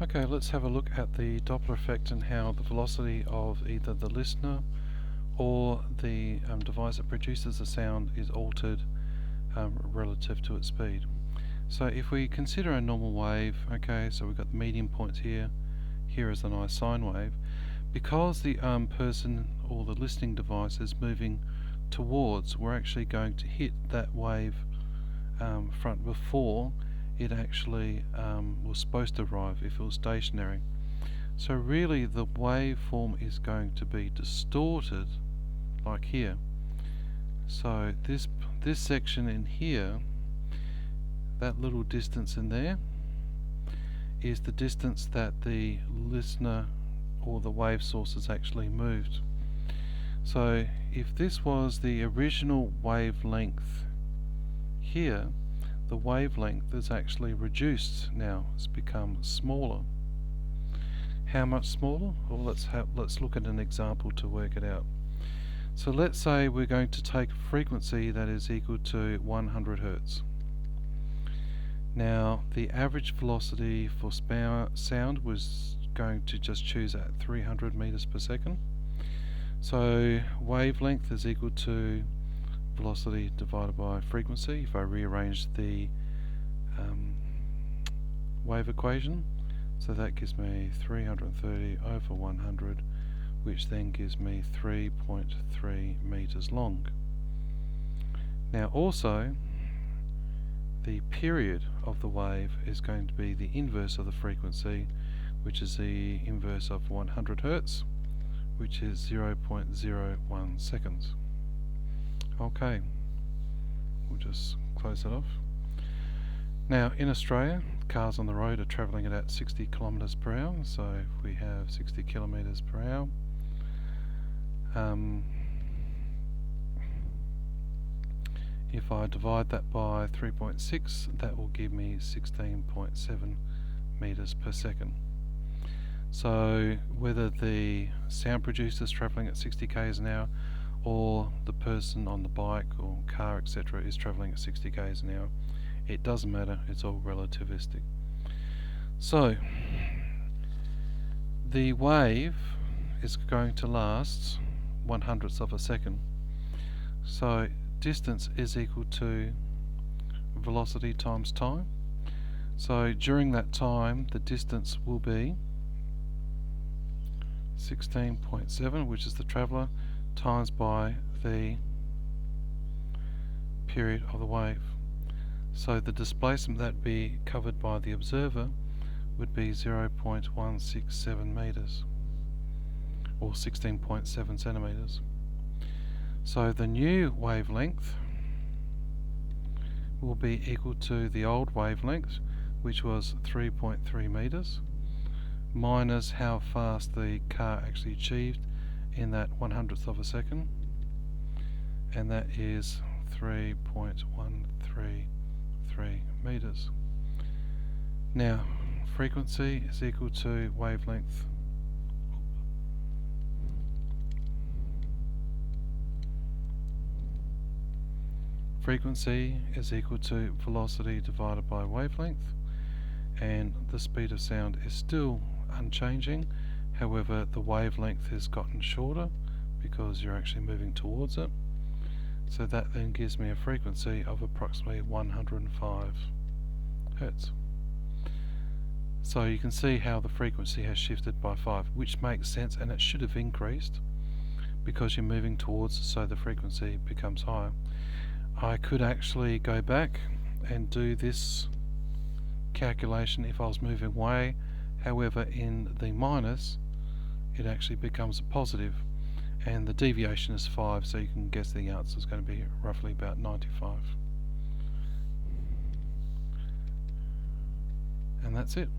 Okay, let's have a look at the Doppler effect and how the velocity of either the listener or the device that produces the sound is altered relative to its speed. So if we consider a normal wave, okay, so we've got the median points here, here is a nice sine wave. Because the person or the listening device is moving towards, we're actually going to hit that wave front before it actually was supposed to arrive if it was stationary. So really the waveform is going to be distorted like here. So this section in here, that little distance in there, is the distance that the listener or the wave source has actually moved. So if this was the original wavelength here, the wavelength is actually reduced now. It's become smaller. How much smaller? Well, let's look at an example to work it out. So let's say we're going to take a frequency that is equal to 100 Hertz. Now the average velocity for sound was going to just choose at 300 meters per second. So wavelength is equal to velocity divided by frequency. If I rearrange the wave equation, so that gives me 330 over 100, which then gives me 3.3 meters long. Now also the period of the wave is going to be the inverse of the frequency, which is the inverse of 100 Hertz, which is 0.01 seconds. Okay, we'll just close that off. Now in Australia, cars on the road are travelling at about 60 kilometres per hour, so if we have 60 kilometres per hour, if I divide that by 3.6, that will give me 16.7 meters per second. So whether the sound producer is travelling at 60 k's an hour or the person on the bike or car, etc., is travelling at 60 k's an hour, it doesn't matter, it's all relativistic. So the wave is going to last 1/100th of a second. So distance is equal to velocity times time. So during that time the distance will be 16.7, which is the traveller, times by the period of the wave. So the displacement that would be covered by the observer would be 0.167 meters or 16.7 centimeters. So the new wavelength will be equal to the old wavelength, which was 3.3 meters, minus how fast the car actually achieved in that 1/100th of a second, and that is 3.133 meters. Now frequency is equal to wavelength. Frequency is equal to velocity divided by wavelength, and the speed of sound is still unchanging. However, the wavelength has gotten shorter because you're actually moving towards it. So that then gives me a frequency of approximately 105 Hertz. So you can see how the frequency has shifted by 5, which makes sense, and it should have increased because you're moving towards, so the frequency becomes higher. I could actually go back and do this calculation if I was moving away. However, in the minus it actually becomes a positive, and the deviation is 5, so you can guess the answer is going to be roughly about 95. And that's it.